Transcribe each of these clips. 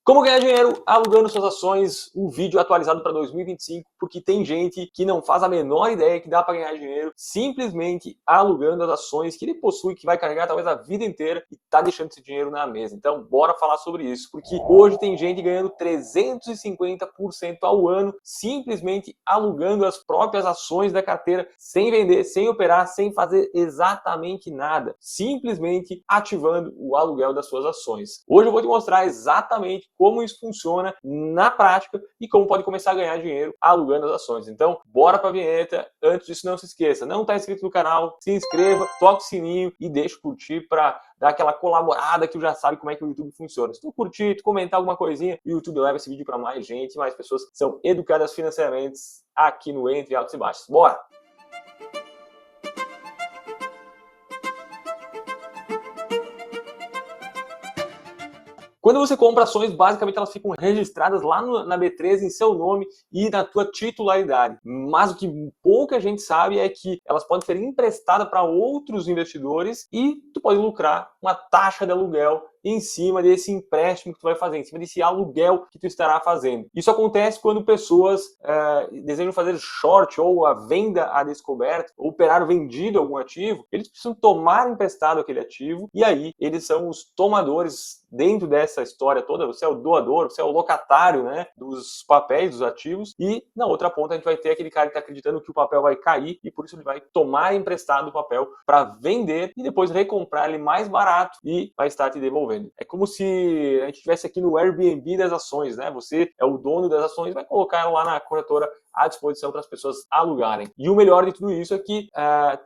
Como ganhar dinheiro alugando suas ações, o vídeo atualizado para 2025, porque tem gente que não faz a menor ideia que dá para ganhar dinheiro simplesmente alugando as ações que ele possui, que vai carregar talvez a vida inteira e tá deixando esse dinheiro na mesa. Então, bora falar sobre isso, porque hoje tem gente ganhando 350% ao ano simplesmente alugando as próprias ações da carteira, sem vender, sem operar, sem fazer exatamente nada, simplesmente ativando o aluguel das suas ações. Hoje eu vou te mostrar exatamente como isso funciona na prática e como pode começar a ganhar dinheiro alugando as ações. Então, bora para a vinheta. Antes disso, não se esqueça, não está inscrito no canal, se inscreva, toque o sininho e deixa curtir para dar aquela colaborada que tu já sabe como é que o YouTube funciona. Se tu curtir, tu comentar alguma coisinha, o YouTube leva esse vídeo para mais gente, mais pessoas são educadas financeiramente aqui no Entre Altos e Baixos. Bora! Quando você compra ações, basicamente elas ficam registradas lá na B3 em seu nome e na tua titularidade. Mas o que pouca gente sabe é que elas podem ser emprestadas para outros investidores e tu pode lucrar uma taxa de aluguel em cima desse empréstimo que tu vai fazer, em cima desse aluguel que tu estará fazendo. Isso acontece quando pessoas desejam fazer short ou a venda a descoberto, ou operar vendido algum ativo, eles precisam tomar emprestado aquele ativo e aí eles são os tomadores dentro dessa história toda. Você é o doador, você é o locatário, né, dos papéis, dos ativos, e na outra ponta a gente vai ter aquele cara que está acreditando que o papel vai cair e por isso ele vai tomar emprestado o papel para vender e depois recomprar ele mais barato e vai estar te devolvendo. É como se a gente estivesse aqui no Airbnb das ações, né? Você é o dono das ações, vai colocar lá na corretora à disposição para as pessoas alugarem. E o melhor de tudo isso é que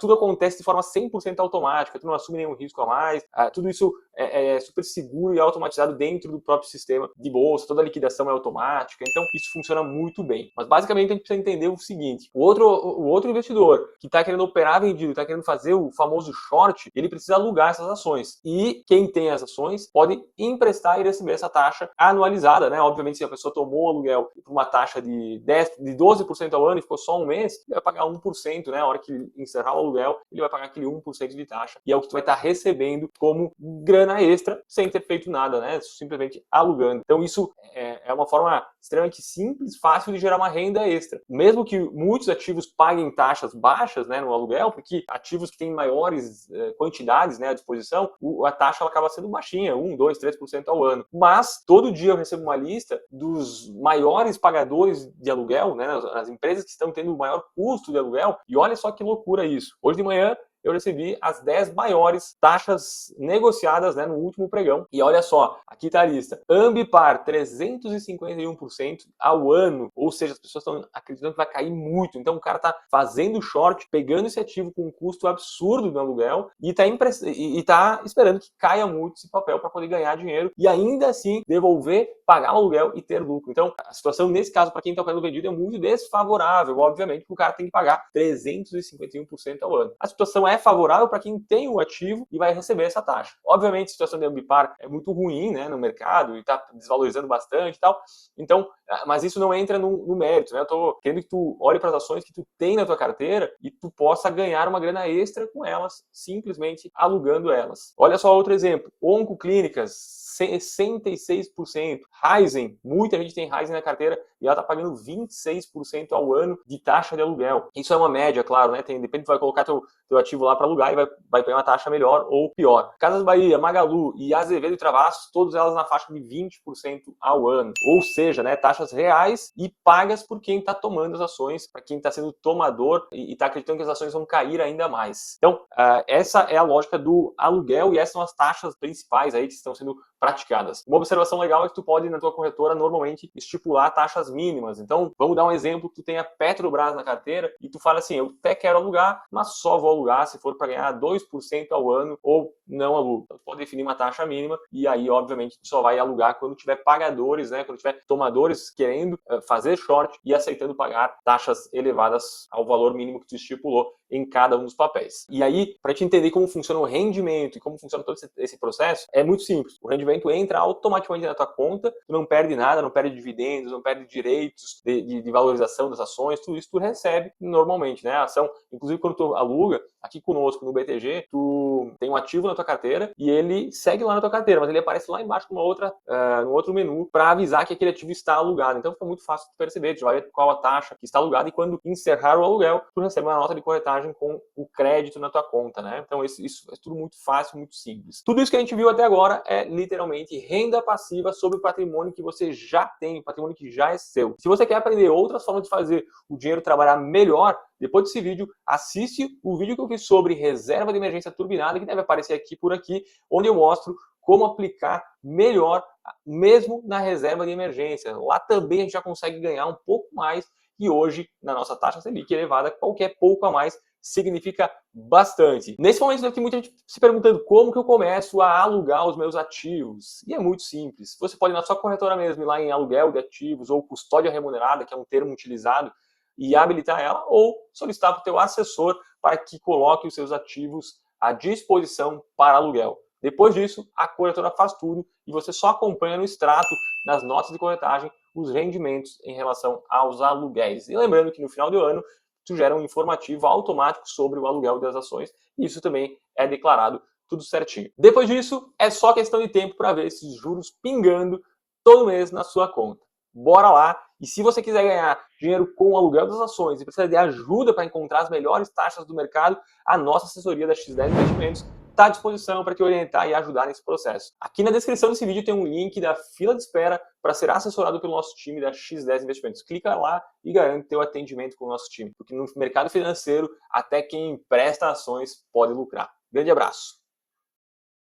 tudo acontece de forma 100% automática, tu não assume nenhum risco a mais, tudo isso é super seguro e automatizado dentro do próprio sistema de bolsa, toda a liquidação é automática, então isso funciona muito bem. Mas basicamente a gente precisa entender o seguinte, o outro investidor que está querendo operar vendido, está querendo fazer o famoso short, ele precisa alugar essas ações. E quem tem as ações pode emprestar e receber essa taxa anualizada, né? Obviamente se a pessoa tomou o aluguel por uma taxa de 12% ao ano e ficou só um mês, ele vai pagar 1%, né? A hora que encerrar o aluguel, ele vai pagar aquele 1% de taxa. E é o que tu vai estar recebendo como grana extra, sem ter feito nada, né? Simplesmente alugando. Então isso é uma forma extremamente simples, fácil de gerar uma renda extra. Mesmo que muitos ativos paguem taxas baixas, né, no aluguel, porque ativos que têm maiores quantidades, né, à disposição, a taxa ela acaba sendo baixinha, 1, 2, 3% ao ano. Mas todo dia eu recebo uma lista dos maiores pagadores de aluguel, né, as empresas que estão tendo o maior custo de aluguel, e olha só que loucura isso. Hoje de manhã eu recebi as 10 maiores taxas negociadas, né, no último pregão. E olha só, aqui está a lista. Ambipar, 351% ao ano. Ou seja, as pessoas estão acreditando que vai cair muito. Então o cara está fazendo short, pegando esse ativo com um custo absurdo no aluguel e está esperando que caia muito esse papel para poder ganhar dinheiro e ainda assim devolver, pagar o aluguel e ter lucro. Então a situação nesse caso para quem está operando vendido é muito desfavorável, obviamente, porque o cara tem que pagar 351% ao ano. A situação é favorável para quem tem o ativo e vai receber essa taxa. Obviamente, a situação de ambipar é muito ruim, né, no mercado e está desvalorizando bastante e tal. Então, mas isso não entra no mérito, né? Eu estou querendo que tu olhe para as ações que tu tem na tua carteira e tu possa ganhar uma grana extra com elas, simplesmente alugando elas. Olha só outro exemplo. Oncoclínicas, 66%. Raizen, muita gente tem Raizen na carteira e ela está pagando 26% ao ano de taxa de aluguel. Isso é uma média, claro, né? Depende, tu vai colocar teu ativo lá para alugar e vai pegar uma taxa melhor ou pior. Casas Bahia, Magalu e Azevedo e Travassos, todas elas na faixa de 20% ao ano. Ou seja, né, taxas reais e pagas por quem está tomando as ações, para quem está sendo tomador e está acreditando que as ações vão cair ainda mais. Então, essa é a lógica do aluguel e essas são as taxas principais aí que estão sendo praticadas. Uma observação legal é que tu pode, na tua corretora, normalmente estipular taxas mínimas. Então, vamos dar um exemplo, tu tem a Petrobras na carteira e tu fala assim, eu até quero alugar, mas só vou alugar se for para ganhar 2% ao ano ou não alugo. Então, tu pode definir uma taxa mínima e aí, obviamente, tu só vai alugar quando tiver pagadores, né? Quando tiver tomadores querendo fazer short e aceitando pagar taxas elevadas ao valor mínimo que tu estipulou. em cada um dos papéis. E aí, para te entender como funciona o rendimento e como funciona todo esse processo, é muito simples. O rendimento entra automaticamente na tua conta, tu não perde nada, não perde dividendos, não perde direitos de valorização das ações, tudo isso tu recebe normalmente, né? A ação, inclusive quando tu aluga, aqui conosco no BTG, tu tem um ativo na tua carteira e ele segue lá na tua carteira, mas ele aparece lá embaixo num outro menu para avisar que aquele ativo está alugado. Então fica muito fácil de perceber, tu vai ver qual a taxa que está alugada e quando encerrar o aluguel, tu recebe uma nota de corretagem com o crédito na tua conta, né? Então isso é tudo muito fácil, muito simples. Tudo isso que a gente viu até agora é literalmente renda passiva sobre o patrimônio que você já tem, o patrimônio que já é seu. Se você quer aprender outras formas de fazer o dinheiro trabalhar melhor, depois desse vídeo, assiste o vídeo que eu fiz sobre reserva de emergência turbinada, que deve aparecer aqui por aqui, onde eu mostro como aplicar melhor, mesmo na reserva de emergência. Lá também a gente já consegue ganhar um pouco mais e hoje, na nossa taxa Selic elevada, qualquer pouco a mais significa bastante. Nesse momento deve ter muita gente se perguntando como que eu começo a alugar os meus ativos. E é muito simples. Você pode ir na sua corretora mesmo, ir lá em aluguel de ativos ou custódia remunerada, que é um termo utilizado, e habilitar ela, ou solicitar para o teu assessor para que coloque os seus ativos à disposição para aluguel. Depois disso, a corretora faz tudo e você só acompanha no extrato, nas notas de corretagem, os rendimentos em relação aos aluguéis. E lembrando que no final do ano, tu gera um informativo automático sobre o aluguel das ações e isso também é declarado tudo certinho. Depois disso, é só questão de tempo para ver esses juros pingando todo mês na sua conta. Bora lá! E se você quiser ganhar dinheiro com o aluguel das ações e precisa de ajuda para encontrar as melhores taxas do mercado, a nossa assessoria da X10 Investimentos está à disposição para te orientar e ajudar nesse processo. Aqui na descrição desse vídeo tem um link da fila de espera para ser assessorado pelo nosso time da X10 Investimentos. Clica lá e garante teu atendimento com o nosso time, porque no mercado financeiro até quem empresta ações pode lucrar. Grande abraço!